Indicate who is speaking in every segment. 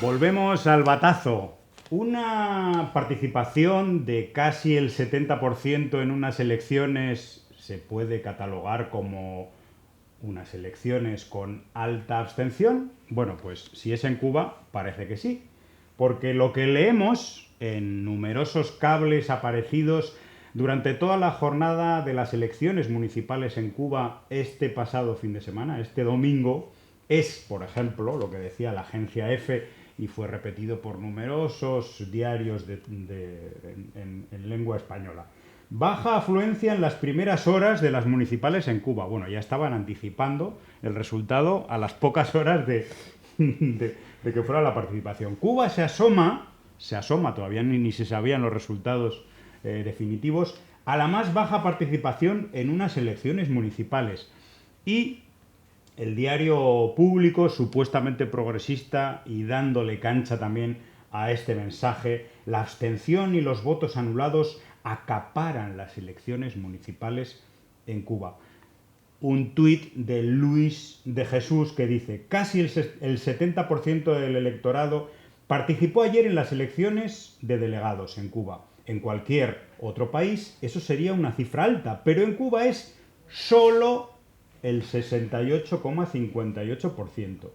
Speaker 1: Volvemos al batazo. Una participación de casi el 70% en unas elecciones se puede catalogar como unas elecciones con alta abstención. Bueno, pues si es en Cuba, parece que sí. Porque lo que leemos en numerosos cables aparecidos durante toda la jornada de las elecciones municipales en Cuba este pasado fin de semana, este domingo, es, por ejemplo, lo que decía la agencia EFE y fue repetido por numerosos diarios en lengua española. Baja afluencia en las primeras horas de las municipales en Cuba. Bueno, ya estaban anticipando el resultado a las pocas horas de que fuera la participación. Cuba se asoma, todavía ni se sabían los resultados definitivos, a la más baja participación en unas elecciones municipales. Y el diario Público, supuestamente progresista y dándole cancha también a este mensaje, la abstención y los votos anulados acaparan las elecciones municipales en Cuba. Un tuit de Luis de Jesús que dice: casi el 70% del electorado participó ayer en las elecciones de delegados en Cuba. En cualquier otro país eso sería una cifra alta, pero en Cuba es solo el 68,58%.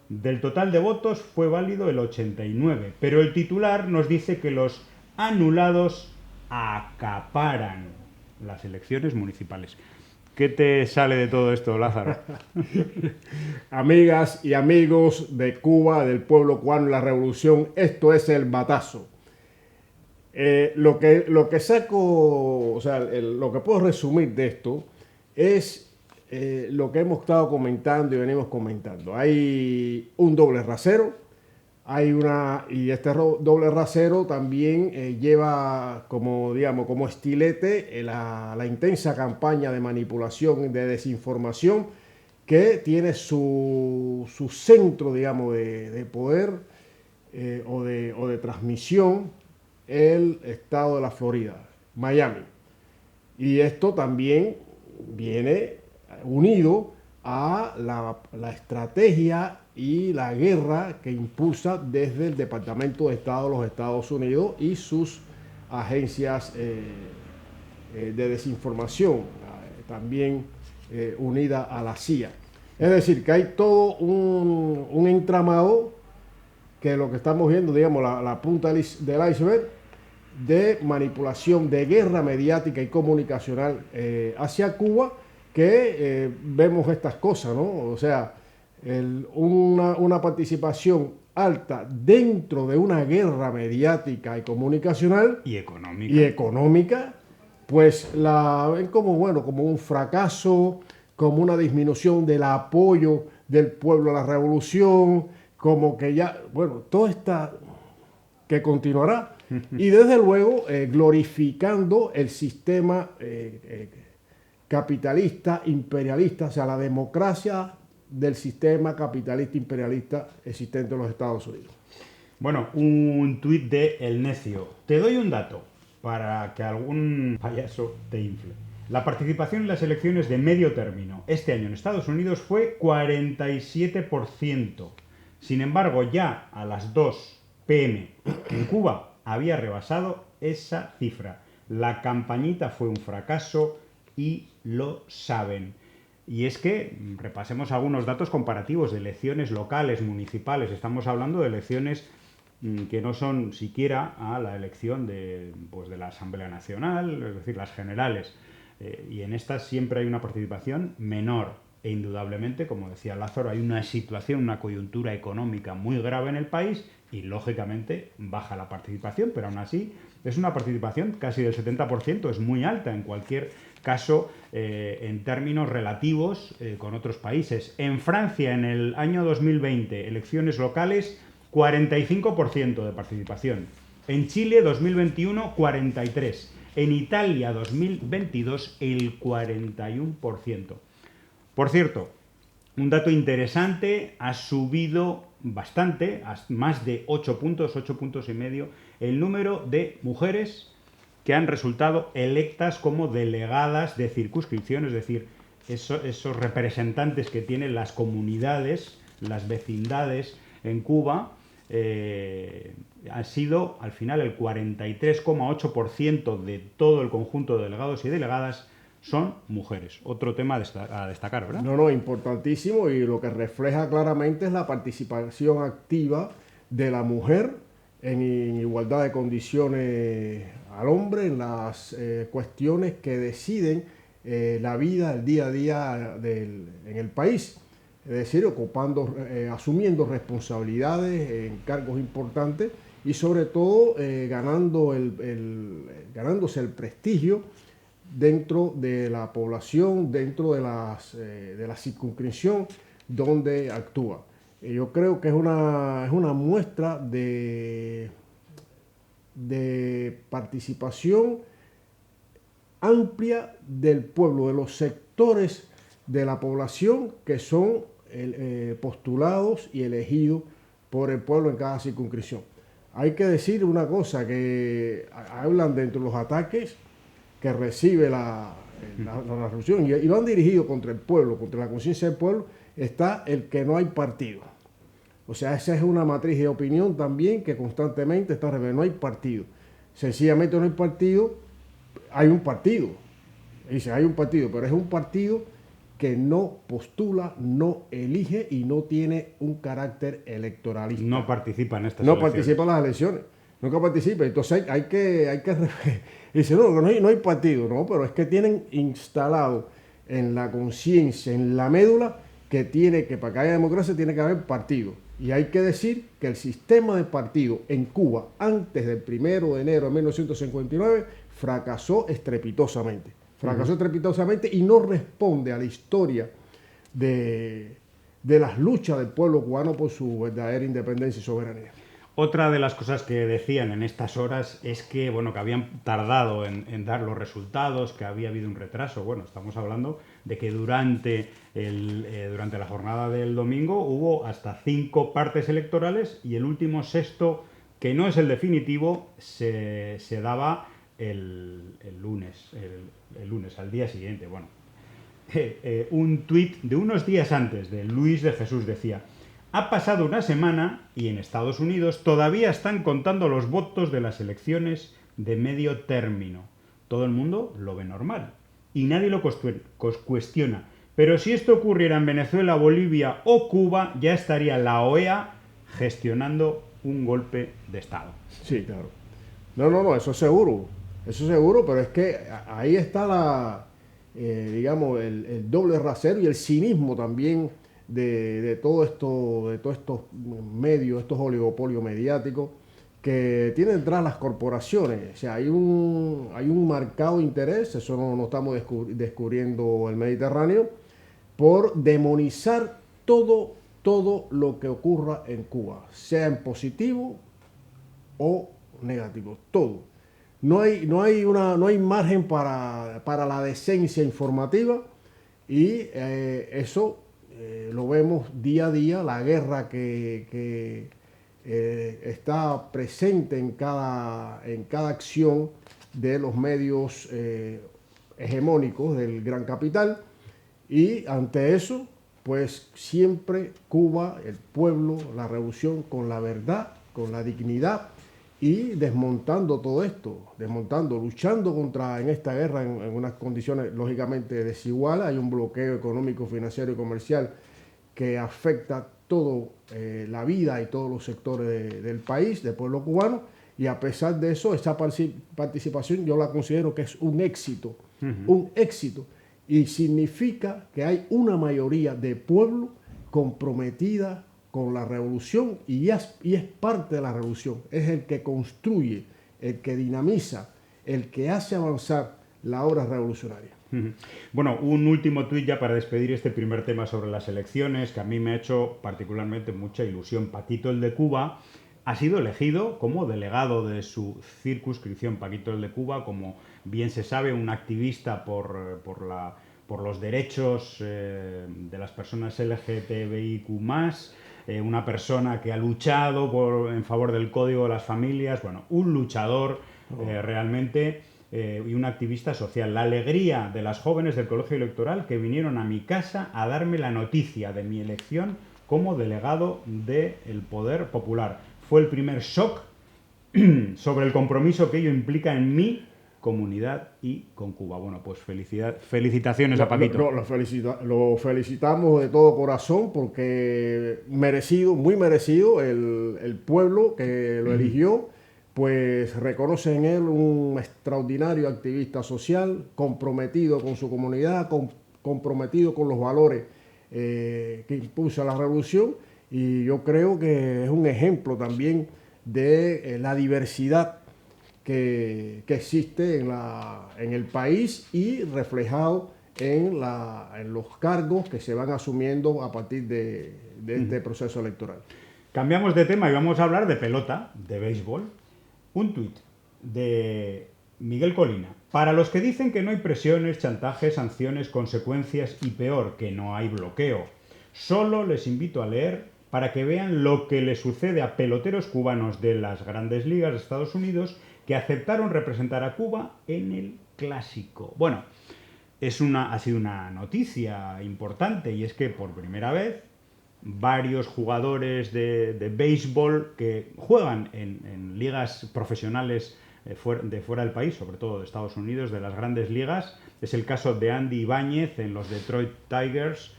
Speaker 1: Del total de votos fue válido el 89%, pero el titular nos dice que los anulados acaparan las elecciones municipales. ¿Qué te sale de todo esto, Lázaro?
Speaker 2: Amigas y amigos de Cuba, del pueblo cubano y la revolución, esto es el batazo. Lo que saco, o sea, lo que puedo resumir de esto es lo que hemos estado comentando y venimos comentando. Hay un doble rasero, y este doble rasero también lleva como, digamos, como estilete la intensa campaña de manipulación y de desinformación que tiene su centro, digamos, de poder o de transmisión, el estado de la Florida, Miami. Y esto también viene unido a la estrategia y la guerra que impulsa desde el Departamento de Estado de los Estados Unidos y sus agencias de desinformación, también unida a la CIA. Es decir, que hay todo un entramado que lo que estamos viendo, digamos, la punta del iceberg de manipulación, de guerra mediática y comunicacional hacia Cuba, que vemos estas cosas, ¿no? O sea, una participación alta dentro de una guerra mediática y comunicacional
Speaker 1: y económica,
Speaker 2: pues la ven como, bueno, como un fracaso, como una disminución del apoyo del pueblo a la revolución, como que ya, bueno, todo está que continuará. Y desde luego glorificando el sistema capitalista, imperialista, o sea, la democracia del sistema capitalista imperialista existente en los Estados Unidos.
Speaker 1: Bueno, un tuit de El Necio. Te doy un dato para que algún payaso te infle. La participación en las elecciones de medio término este año en Estados Unidos fue 47%. Sin embargo, ya a las 2 p.m. en Cuba había rebasado esa cifra. La campañita fue un fracaso y lo saben. Y es que repasemos algunos datos comparativos de elecciones locales, municipales. Estamos hablando de elecciones que no son siquiera a la elección de la Asamblea Nacional, es decir, las generales. Y en estas siempre hay una participación menor. E indudablemente, como decía Lázaro, hay una situación, una coyuntura económica muy grave en el país y, lógicamente, baja la participación, pero aún así es una participación casi del 70%, es muy alta en cualquier caso en términos relativos con otros países. En Francia, en el año 2020, elecciones locales, 45% de participación. En Chile, 2021, 43%. En Italia, 2022, el 41%. Por cierto, un dato interesante, ha subido bastante, a más de 8 puntos y medio, el número de mujeres que han resultado electas como delegadas de circunscripción, es decir, esos representantes que tienen las comunidades, las vecindades en Cuba, ha sido al final el 43,8% de todo el conjunto de delegados y delegadas son mujeres. Otro tema a destacar, ¿verdad?
Speaker 2: No, importantísimo, y lo que refleja claramente es la participación activa de la mujer en igualdad de condiciones al hombre en las cuestiones que deciden la vida, el día a día en el país. Es decir, asumiendo responsabilidades en cargos importantes y sobre todo ganándose el prestigio dentro de la población, dentro de la circunscripción donde actúa. Yo creo que es una muestra de participación amplia del pueblo, de los sectores de la población que son postulados y elegidos por el pueblo en cada circunscripción. Hay que decir una cosa, que hablan dentro de los ataques que recibe la revolución y lo han dirigido contra el pueblo, contra la conciencia del pueblo, está el que no hay partido. O sea, esa es una matriz de opinión también que constantemente está revelando. No hay partido. Sencillamente no hay partido, hay un partido. Dice, hay un partido, pero es un partido que no postula, no elige y no tiene un carácter electoralista.
Speaker 1: No participa en estas
Speaker 2: elecciones.
Speaker 1: No
Speaker 2: participa en las elecciones. Nunca participa. Entonces hay que dice, no hay partido. No, pero es que tienen instalado en la conciencia, en la médula, que para que haya democracia tiene que haber partido. Y hay que decir que el sistema de partido en Cuba, antes del 1 de enero de 1959, fracasó estrepitosamente. Y no responde a la historia de las luchas del pueblo cubano por su verdadera independencia y soberanía.
Speaker 1: Otra de las cosas que decían en estas horas es que, que habían tardado en dar los resultados, que había habido un retraso. Bueno, estamos hablando de que durante la jornada del domingo hubo hasta 5 partes electorales y el último sexto, que no es el definitivo, se daba el lunes, al día siguiente. Bueno, un tuit de unos días antes de Luis de Jesús decía: ha pasado una semana y en Estados Unidos todavía están contando los votos de las elecciones de medio término. Todo el mundo lo ve normal y nadie lo cuestiona. Pero si esto ocurriera en Venezuela, Bolivia o Cuba, ya estaría la OEA gestionando un golpe de Estado.
Speaker 2: Sí, claro. No, eso seguro, pero es que ahí está el doble rasero y el cinismo también de todo esto, de todos estos medios, estos oligopolios mediáticos que tienen detrás las corporaciones. O sea, hay un marcado interés, eso no estamos descubriendo el Mediterráneo, por demonizar todo lo que ocurra en Cuba, sea en positivo o negativo, todo. No hay margen para la decencia informativa y eso lo vemos día a día, la guerra que está presente en cada acción de los medios hegemónicos del gran capital, y ante eso, pues siempre Cuba, el pueblo, la revolución, con la verdad, con la dignidad, y desmontando todo esto, luchando en esta guerra en unas condiciones lógicamente desiguales. Hay un bloqueo económico, financiero y comercial que afecta toda la vida y todos los sectores del país, del pueblo cubano, y a pesar de eso, esa participación yo la considero que es un éxito, un éxito, y significa que hay una mayoría de pueblo comprometida con la revolución y es parte de la revolución, es el que construye, el que dinamiza, el que hace avanzar la obra revolucionaria.
Speaker 1: Bueno, un último tuit ya para despedir este primer tema sobre las elecciones, que a mí me ha hecho particularmente mucha ilusión. Paquito, el de Cuba, ha sido elegido como delegado de su circunscripción. Paquito, el de Cuba, como bien se sabe, un activista por los derechos de las personas LGTBIQ+, una persona que ha luchado en favor del Código de las Familias, bueno, un luchador realmente, y un activista social. La alegría de las jóvenes del colegio electoral que vinieron a mi casa a darme la noticia de mi elección como delegado del Poder Popular. fue el primer shock sobre el compromiso que ello implica en mi comunidad y con Cuba. Bueno, pues felicitaciones a Paquito.
Speaker 2: Lo felicitamos de todo corazón porque merecido, muy merecido, el pueblo que lo eligió, pues reconoce en él un extraordinario activista social, comprometido con su comunidad, comprometido con los valores que impulsa la revolución, y yo creo que es un ejemplo también de la diversidad que existe en el país y reflejado en los cargos que se van asumiendo a partir de este proceso electoral.
Speaker 1: Cambiamos de tema y vamos a hablar de pelota, de béisbol. Un tuit de Miguel Colina. Para los que dicen que no hay presiones, chantajes, sanciones, consecuencias y peor, que no hay bloqueo, solo les invito a leer para que vean lo que le sucede a peloteros cubanos de las grandes ligas de Estados Unidos que aceptaron representar a Cuba en el Clásico. Bueno, ha sido una noticia importante, y es que por primera vez varios jugadores de béisbol que juegan en ligas profesionales de fuera del país, sobre todo de Estados Unidos, de las grandes ligas. Es el caso de Andy Ibáñez en los Detroit Tigers,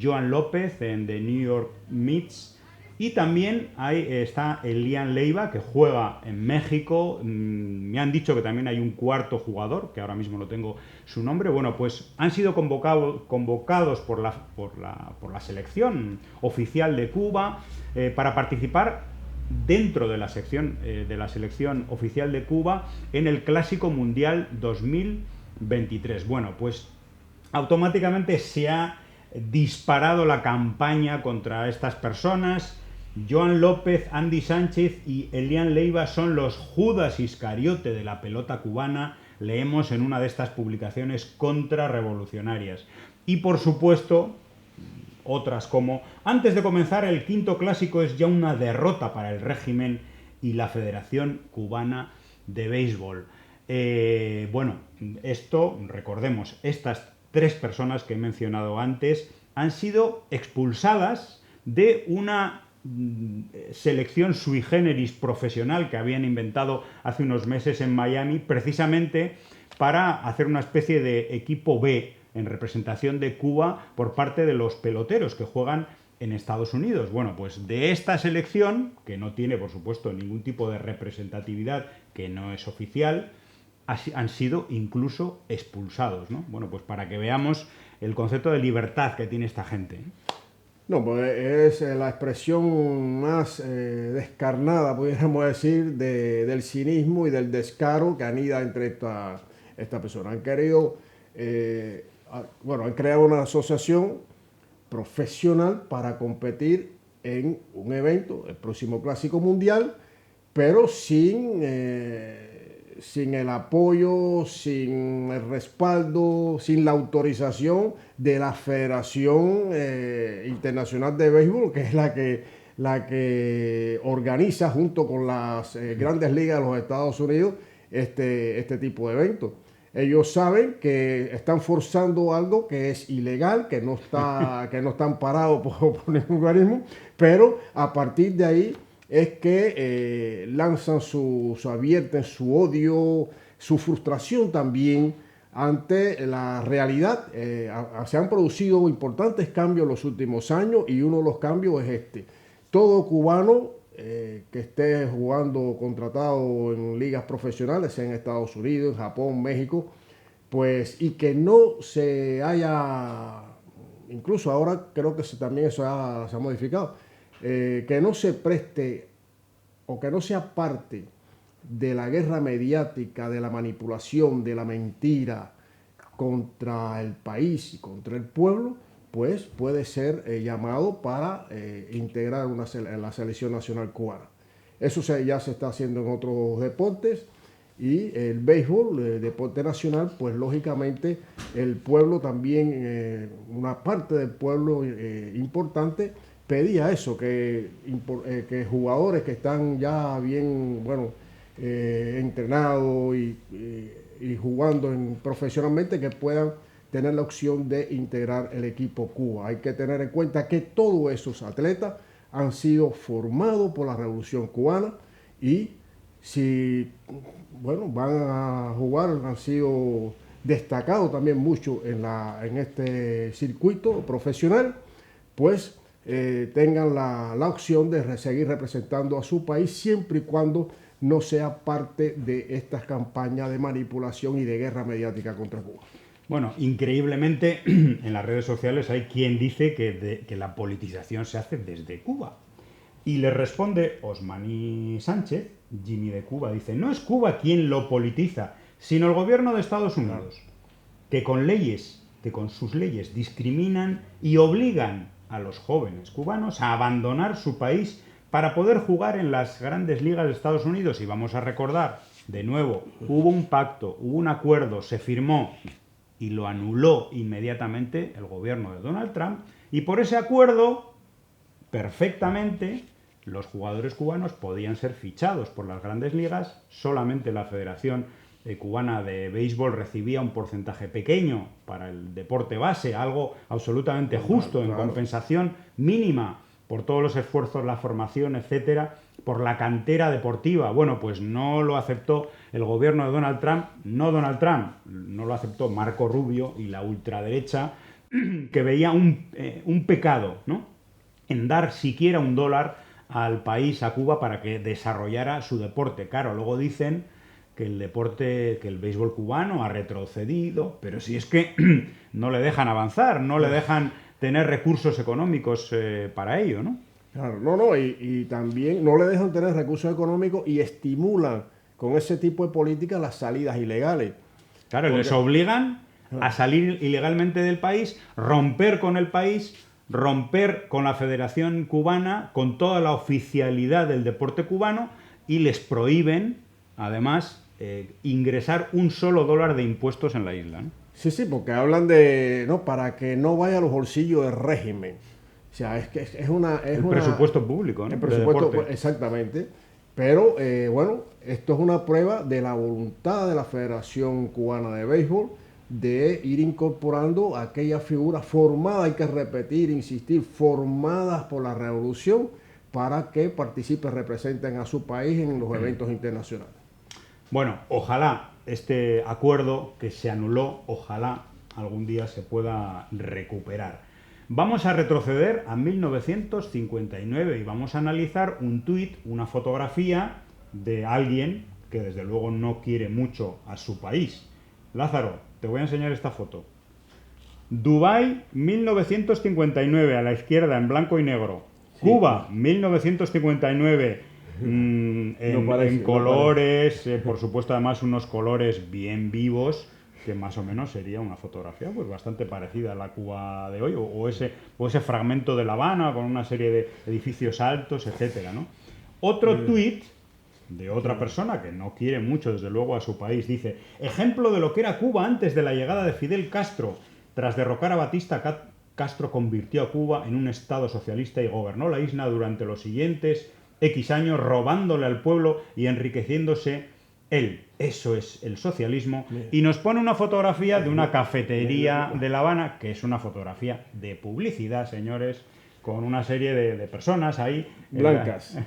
Speaker 1: Joan López en The New York Mets, y también está Elian Leiva, que juega en México. Me han dicho que también hay un cuarto jugador, que ahora mismo no tengo su nombre. Bueno, pues han sido convocados por la selección oficial de Cuba para participar dentro de la selección oficial de Cuba en el Clásico Mundial 2023. Bueno, pues automáticamente se ha disparado la campaña contra estas personas. Joan López, Andy Sánchez y Elian Leiva son los Judas Iscariote de la pelota cubana, leemos en una de estas publicaciones contrarrevolucionarias. Y por supuesto, otras como: antes de comenzar el quinto clásico es ya una derrota para el régimen y la Federación Cubana de Béisbol. Bueno, esto, recordemos, estas tres personas que he mencionado antes han sido expulsadas de una selección sui generis profesional que habían inventado hace unos meses en Miami, precisamente para hacer una especie de equipo B en representación de Cuba por parte de los peloteros que juegan en Estados Unidos. Bueno, pues de esta selección, que no tiene, por supuesto, ningún tipo de representatividad, que no es oficial, han sido incluso expulsados, ¿no? Bueno, pues para que veamos el concepto de libertad que tiene esta gente.
Speaker 2: No, pues es la expresión más descarnada, pudiéramos decir, del cinismo y del descaro que anida entre esta persona. Han querido, han creado una asociación profesional para competir en un evento, el próximo Clásico Mundial, pero sin el apoyo, sin el respaldo, sin la autorización de la Federación Internacional de Béisbol, que es la que organiza junto con las grandes ligas de los Estados Unidos este tipo de eventos. Ellos saben que están forzando algo que es ilegal, que no está amparado por ningún organismo, pero a partir de ahí es que advierten su odio, su frustración también ante la realidad. Se han producido importantes cambios en los últimos años, y uno de los cambios es este. Todo cubano que esté jugando contratado en ligas profesionales, sea en Estados Unidos, en Japón, México, pues, y que no se haya, incluso ahora creo que también eso se ha modificado, que no se preste o que no sea parte de la guerra mediática, de la manipulación, de la mentira contra el país y contra el pueblo, pues puede ser llamado para integrar la selección nacional cubana. Eso ya se está haciendo en otros deportes, y el béisbol, el deporte nacional, pues lógicamente el pueblo también, una parte del pueblo importante, pedía eso, que jugadores que están ya bien, entrenados y jugando profesionalmente, que puedan tener la opción de integrar el equipo Cuba. Hay que tener en cuenta que todos esos atletas han sido formados por la Revolución Cubana y si, bueno, van a jugar, han sido destacados también mucho en este circuito profesional, pues tengan la opción de seguir representando a su país siempre y cuando no sea parte de estas campañas de manipulación y de guerra mediática contra Cuba.
Speaker 1: Bueno, increíblemente en las redes sociales hay quien dice que la politización se hace desde Cuba. Y le responde Osmani Sánchez, Jimmy de Cuba, dice, no es Cuba quien lo politiza, sino el gobierno de Estados Unidos, que con sus leyes discriminan y obligan a los jóvenes cubanos a abandonar su país para poder jugar en las grandes ligas de Estados Unidos. Y vamos a recordar, de nuevo, hubo un pacto, hubo un acuerdo, se firmó y lo anuló inmediatamente el gobierno de Donald Trump, y por ese acuerdo, perfectamente, los jugadores cubanos podían ser fichados por las grandes ligas, solamente la Federación Cubana de Béisbol recibía un porcentaje pequeño para el deporte base, algo absolutamente justo, en compensación mínima por todos los esfuerzos, la formación, etcétera, por la cantera deportiva. Bueno, pues no lo aceptó el gobierno de Donald Trump, no lo aceptó Marco Rubio y la ultraderecha, que veía un pecado, ¿no?, en dar siquiera $1 al país, a Cuba, para que desarrollara su deporte. Claro, luego dicen que el deporte, que el béisbol cubano ha retrocedido, pero si es que no le dejan avanzar, no le dejan tener recursos económicos para ello, ¿no?
Speaker 2: Claro, y también no le dejan tener recursos económicos y estimulan con ese tipo de políticas las salidas ilegales.
Speaker 1: Claro, les obligan a salir ilegalmente del país, romper con el país, romper con la Federación Cubana, con toda la oficialidad del deporte cubano, y les prohíben, además, ingresar $1 de impuestos en la isla, ¿no?
Speaker 2: Sí, porque hablan de, no, para que no vaya a los bolsillos del régimen. O sea, es que es una...
Speaker 1: presupuesto público, ¿no?
Speaker 2: El presupuesto, exactamente. Pero, bueno, esto es una prueba de la voluntad de la Federación Cubana de Béisbol de ir incorporando aquellas figuras formadas, hay que repetir, insistir, formadas por la revolución para que participen, representen a su país en los eventos internacionales.
Speaker 1: Bueno, ojalá este acuerdo que se anuló, ojalá algún día se pueda recuperar. Vamos a retroceder a 1959 y vamos a analizar un tuit, una fotografía de alguien que desde luego no quiere mucho a su país. Lázaro, te voy a enseñar esta foto. Dubái, 1959, a la izquierda, en blanco y negro. Sí. Cuba, 1959, en colores, por supuesto, además unos colores bien vivos, que más o menos sería una fotografía pues bastante parecida a la Cuba de hoy, o ese fragmento de La Habana con una serie de edificios altos, etcétera, ¿no? Otro tuit de otra persona que no quiere mucho, desde luego, a su país, dice: ejemplo de lo que era Cuba antes de la llegada de Fidel Castro. Tras derrocar a Batista, Castro convirtió a Cuba en un estado socialista y gobernó la isla durante los siguientes X años, robándole al pueblo y enriqueciéndose él. Eso es el socialismo. Y nos pone una fotografía de una cafetería de La Habana, que es una fotografía de publicidad, señores, con una serie de personas ahí.
Speaker 2: Blancas.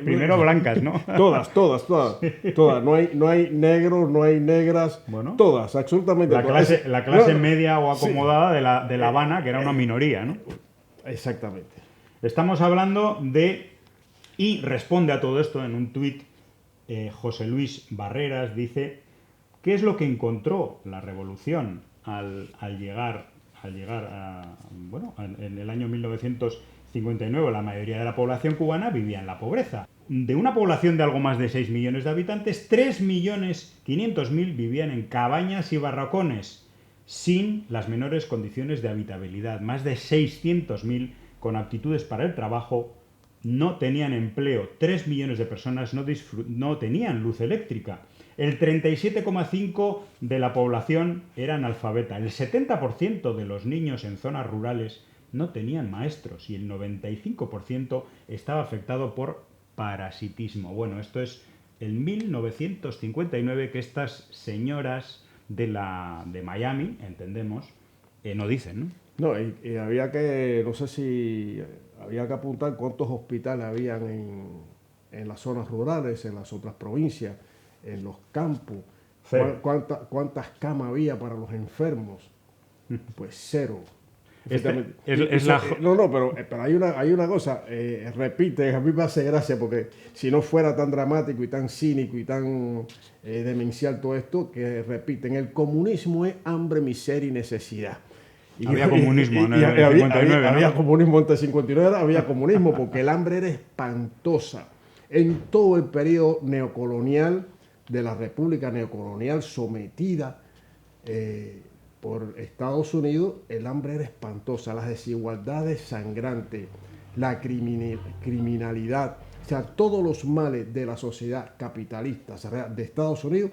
Speaker 1: Primero blancas, ¿no?
Speaker 2: Todas. No hay negros, no hay negras. Bueno, todas, absolutamente todas.
Speaker 1: La clase media o acomodada de la Habana, que era una minoría, ¿no?
Speaker 2: Exactamente.
Speaker 1: Estamos hablando de... Y responde a todo esto en un tuit José Luis Barreras, dice: ¿qué es lo que encontró la revolución al llegar en el año 1959? La mayoría de la población cubana vivía en la pobreza. De una población de algo más de 6 millones de habitantes, 3.500.000 vivían en cabañas y barracones, sin las menores condiciones de habitabilidad. Más de 600.000 con aptitudes para el trabajo no tenían empleo. 3 millones de personas no tenían luz eléctrica. El 37,5% de la población era analfabeta. El 70% de los niños en zonas rurales no tenían maestros y el 95% estaba afectado por parasitismo. Bueno, esto es el 1959 que estas señoras de Miami, entendemos, no dicen, ¿no?
Speaker 2: No, y había que, no sé si había que apuntar cuántos hospitales habían en las zonas rurales, en las otras provincias, en los campos,
Speaker 1: Cero.
Speaker 2: cuántas camas había para los enfermos. Pues cero. Pero hay una cosa, repite, a mí me hace gracia porque si no fuera tan dramático y tan cínico y tan demencial todo esto, que repiten, el comunismo es hambre, miseria y necesidad.
Speaker 1: Había comunismo en el 59, ¿no?
Speaker 2: Había comunismo antes del 59, había comunismo porque el hambre era espantosa. En todo el periodo neocolonial de la República Neocolonial sometida por Estados Unidos, el hambre era espantosa, las desigualdades sangrantes, la criminalidad, o sea, todos los males de la sociedad capitalista de Estados Unidos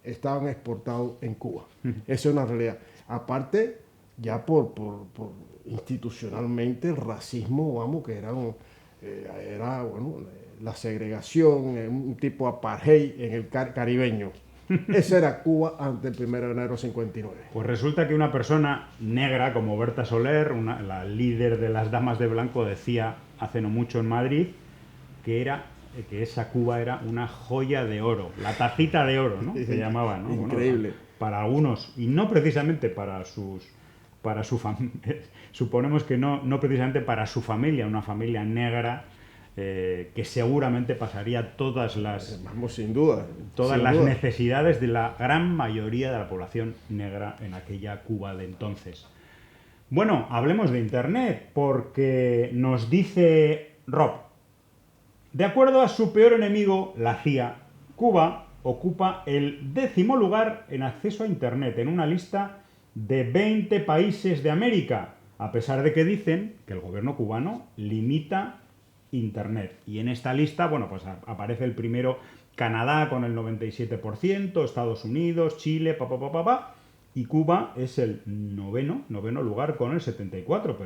Speaker 2: estaban exportados en Cuba. Esa es una realidad. Aparte, ya por institucionalmente el racismo, vamos, que era bueno, la segregación, un tipo apartheid en el caribeño. Esa era Cuba antes del 1 de enero de 59.
Speaker 1: Pues resulta que una persona negra como Berta Soler, la líder de las Damas de Blanco, decía hace no mucho en Madrid que esa Cuba era una joya de oro, la tacita de oro, ¿no? Se llamaba, ¿no?
Speaker 2: Increíble.
Speaker 1: Bueno, para algunos, y no precisamente para su familia, suponemos que no precisamente para su familia, una familia negra, que seguramente pasaría todas las
Speaker 2: Vamos, sin duda.
Speaker 1: Necesidades de la gran mayoría de la población negra en aquella Cuba de entonces. Bueno, hablemos de Internet, porque nos dice Rob, de acuerdo a su peor enemigo, la CIA, Cuba ocupa el 10º lugar en acceso a Internet en una lista de 20 países de América, a pesar de que dicen que el gobierno cubano limita Internet. Y en esta lista, bueno, pues aparece el primero Canadá con el 97%, Estados Unidos, Chile, y Cuba es el noveno lugar con el 74%,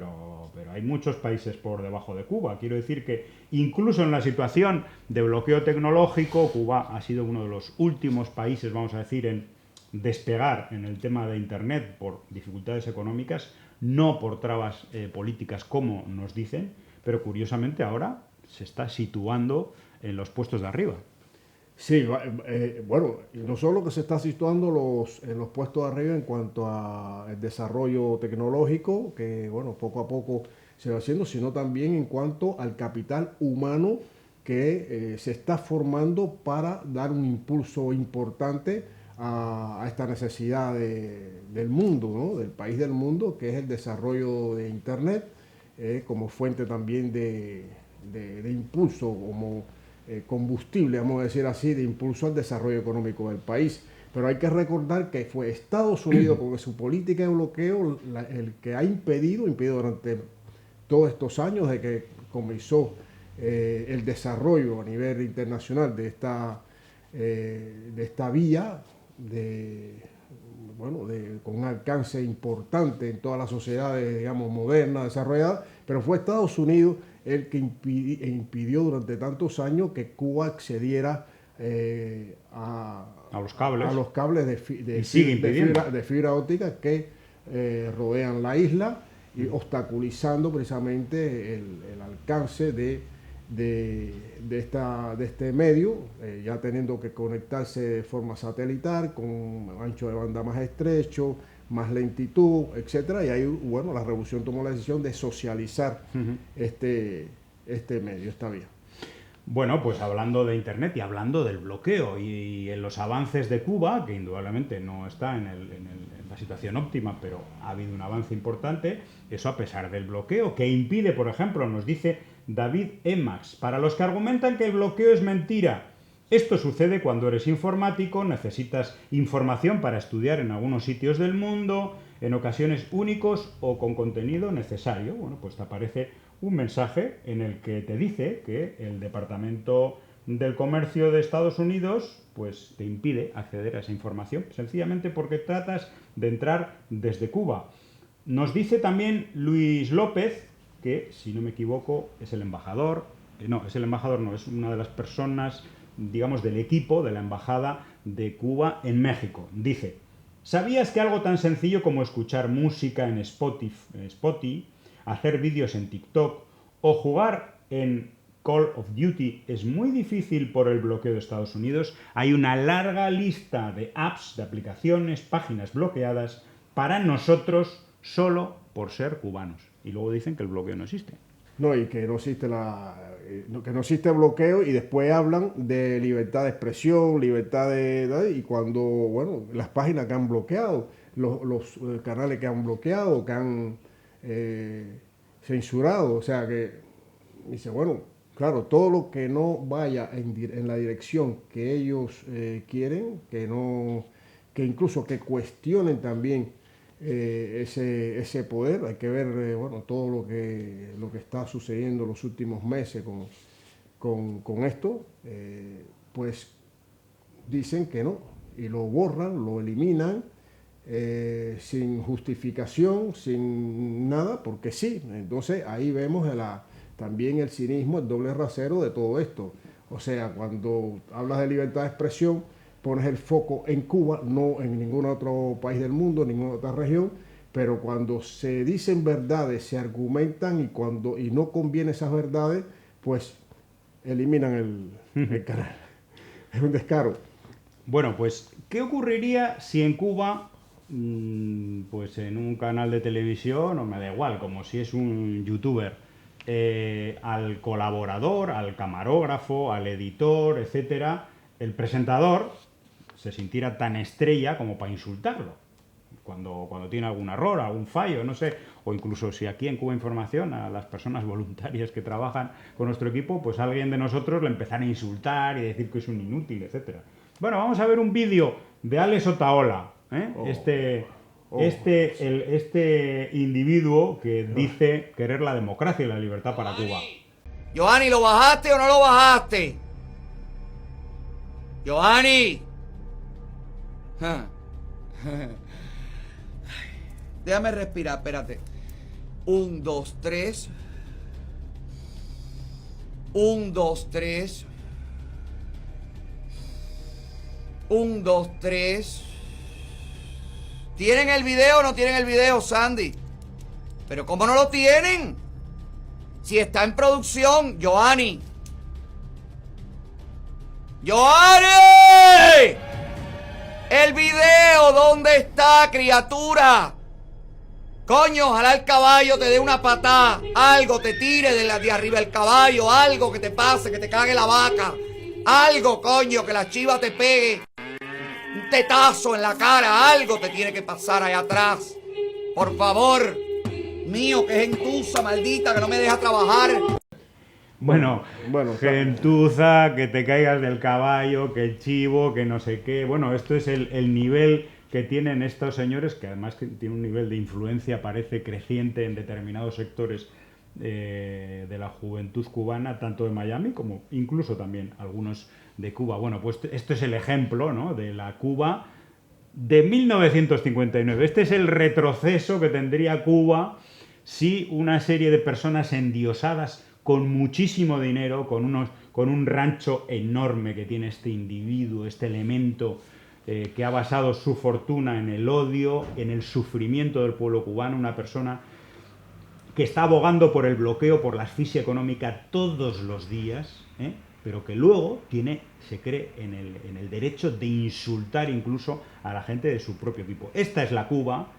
Speaker 1: pero hay muchos países por debajo de Cuba. Quiero decir que incluso en la situación de bloqueo tecnológico, Cuba ha sido uno de los últimos países, vamos a decir, en despegar en el tema de Internet por dificultades económicas, no por trabas políticas como nos dicen, pero curiosamente ahora se está situando en los puestos de arriba.
Speaker 2: Sí, bueno, no solo que se está situando en los puestos de arriba en cuanto al desarrollo tecnológico, que bueno, poco a poco se va haciendo, sino también en cuanto al capital humano que se está formando para dar un impulso importante a esta necesidad del mundo, ¿no? Del país del mundo, que es el desarrollo de Internet, como fuente también de impulso, como combustible, vamos a decir así, de impulso al desarrollo económico del país. Pero hay que recordar que fue Estados Unidos con su política de bloqueo el que ha impedido durante todos estos años de que comenzó el desarrollo a nivel internacional de esta vía con un alcance importante en todas las sociedades, digamos, modernas, desarrolladas, pero fue Estados Unidos el que impidió durante tantos años que Cuba accediera a los cables de fibra óptica que rodean la isla y obstaculizando precisamente el alcance de este medio, ya teniendo que conectarse de forma satelital con ancho de banda más estrecho, más lentitud, etcétera, y ahí, bueno, la revolución tomó la decisión de socializar este medio, esta vía.
Speaker 1: Bueno, pues hablando de Internet y hablando del bloqueo y en los avances de Cuba, que indudablemente no está en la situación óptima, pero ha habido un avance importante, eso a pesar del bloqueo, que impide, por ejemplo, nos dice David Emax, para los que argumentan que el bloqueo es mentira. Esto sucede cuando eres informático, necesitas información para estudiar en algunos sitios del mundo, en ocasiones únicos o con contenido necesario. Bueno, pues te aparece un mensaje en el que te dice que el Departamento del Comercio de Estados Unidos pues te impide acceder a esa información, sencillamente porque tratas de entrar desde Cuba. Nos dice también Luis López, que si no me equivoco es el embajador, es una de las personas, digamos, del equipo de la Embajada de Cuba en México. Dice, ¿sabías que algo tan sencillo como escuchar música en Spotify, hacer vídeos en TikTok o jugar en Call of Duty es muy difícil por el bloqueo de Estados Unidos. Hay una larga lista de apps, de aplicaciones, páginas bloqueadas para nosotros solo por ser cubanos. Y luego dicen que el bloqueo no existe.
Speaker 2: No, y que no existe que no existe bloqueo, y después hablan de libertad de expresión, libertad y cuando, bueno, las páginas que han bloqueado, los canales que han bloqueado, que han censurado, o sea que dice, bueno, claro, todo lo que no vaya en la dirección que ellos quieren, que incluso que cuestionen también ese poder. Hay que ver bueno, todo lo que está sucediendo en los últimos meses con esto, pues dicen que no, y lo borran, lo eliminan, sin justificación, sin nada, porque sí. Entonces ahí vemos también el cinismo, el doble rasero de todo esto. O sea, cuando hablas de libertad de expresión, pones el foco en Cuba, no en ningún otro país del mundo, en ninguna otra región, pero cuando se dicen verdades, se argumentan, y no conviene esas verdades, pues eliminan el canal. Es un descaro.
Speaker 1: Bueno, pues, ¿qué ocurriría si en Cuba, pues en un canal de televisión, o me da igual, como si es un youtuber, al colaborador, al camarógrafo, al editor, etcétera, el presentador se sintiera tan estrella como para insultarlo cuando tiene algún error, algún fallo, no sé, o incluso si aquí en Cuba Información a las personas voluntarias que trabajan con nuestro equipo, pues alguien de nosotros le empezara a insultar y decir que es un inútil, etcétera. Bueno, vamos a ver un vídeo de Alex Otaola, este individuo que dice querer la democracia y la libertad para Cuba.
Speaker 3: Johanny, ¿lo bajaste o no lo bajaste? Johanny. Déjame respirar, espérate. 1, 2, 3. 1, 2, 3. 1, 2, 3. ¿Tienen el video o no tienen el video, Sandy? ¿Pero cómo no lo tienen? Si está en producción, Johanny. ¡Johanny! El video, ¿dónde está, criatura? Coño, ojalá el caballo te dé una patada, algo te tire de arriba del caballo, algo que te pase, que te cague la vaca, algo, coño, que la chiva te pegue un tetazo en la cara, algo te tiene que pasar allá atrás. Por favor, mío, que es gentuza maldita que no me deja trabajar.
Speaker 1: Bueno, gentuza, que te caigas del caballo, que el chivo, que no sé qué. Bueno, esto es el nivel que tienen estos señores, que además tienen un nivel de influencia, parece, creciente en determinados sectores de la juventud cubana, tanto de Miami como incluso también algunos de Cuba. Bueno, pues esto es el ejemplo, ¿no?, de la Cuba de 1959. Este es el retroceso que tendría Cuba si una serie de personas endiosadas con muchísimo dinero, con un rancho enorme que tiene este individuo, este elemento que ha basado su fortuna en el odio, en el sufrimiento del pueblo cubano, una persona que está abogando por el bloqueo, por la asfixia económica todos los días, pero que luego se cree en el derecho de insultar incluso a la gente de su propio equipo. Esta es la Cuba,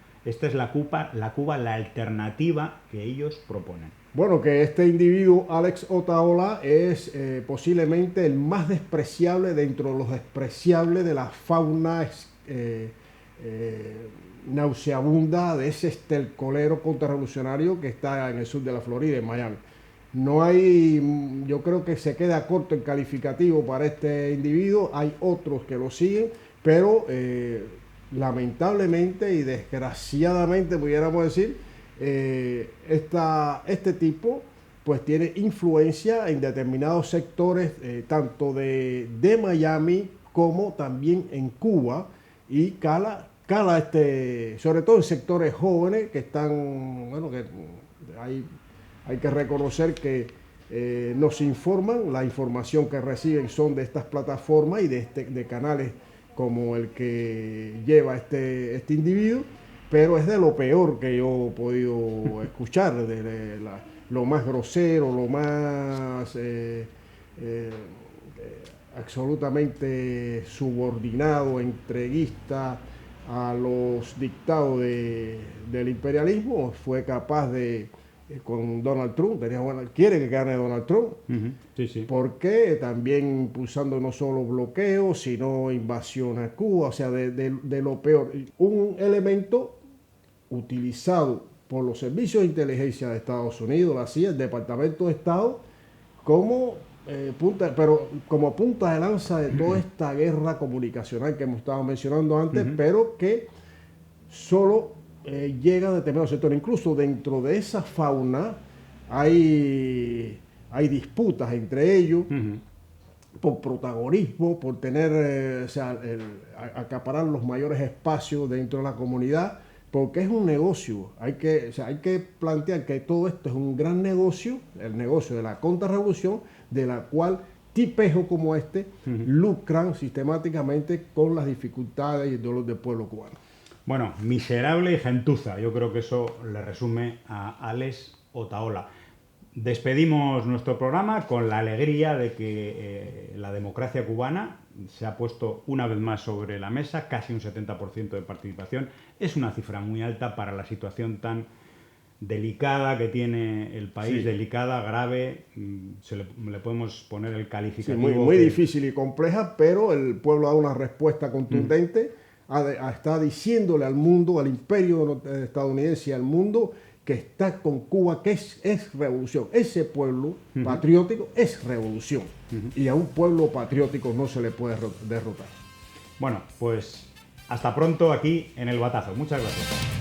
Speaker 1: la alternativa que ellos proponen.
Speaker 2: Bueno, que este individuo, Alex Otaola, es posiblemente el más despreciable dentro de los despreciables de la fauna nauseabunda de ese estercolero contrarrevolucionario que está en el sur de la Florida, en Miami. No hay, yo creo que se queda corto el calificativo para este individuo. Hay otros que lo siguen, pero lamentablemente y desgraciadamente, pudiéramos decir, este tipo pues tiene influencia en determinados sectores, tanto de Miami como también en Cuba, y cala sobre todo en sectores jóvenes que están, bueno, que hay que reconocer que nos informan, la información que reciben son de estas plataformas y de canales como el que lleva este individuo, pero es de lo peor que yo he podido escuchar, lo más grosero, lo más absolutamente subordinado, entreguista a los dictados del imperialismo, fue capaz de, con Donald Trump, quiere que gane Donald Trump,
Speaker 1: Sí, sí.
Speaker 2: porque también impulsando no solo bloqueos, sino invasión a Cuba, o sea, de lo peor. Un elemento utilizado por los servicios de inteligencia de Estados Unidos, la CIA, el Departamento de Estado, como punta de lanza de toda esta guerra comunicacional que hemos estado mencionando antes, pero que solo llega a determinados sectores. Incluso dentro de esa fauna hay disputas entre ellos por protagonismo, por tener, acaparar los mayores espacios dentro de la comunidad, porque es un negocio. Hay que plantear que todo esto es un gran negocio, el negocio de la contrarrevolución, de la cual tipejos como este lucran sistemáticamente con las dificultades y el dolor del pueblo cubano.
Speaker 1: Bueno, miserable y gentuza. Yo creo que eso le resume a Alex Otaola. Despedimos nuestro programa con la alegría de que la democracia cubana se ha puesto una vez más sobre la mesa, casi un 70% de participación. Es una cifra muy alta para la situación tan delicada que tiene el país, delicada, grave, le podemos poner el calificativo.
Speaker 2: Sí, muy difícil y compleja, pero el pueblo da una respuesta contundente, está diciéndole al mundo, al imperio estadounidense y al mundo, que está con Cuba, que es revolución. Ese pueblo patriótico es revolución. Y a un pueblo patriótico no se le puede derrotar.
Speaker 1: Bueno, pues hasta pronto aquí en El Batazo. Muchas gracias.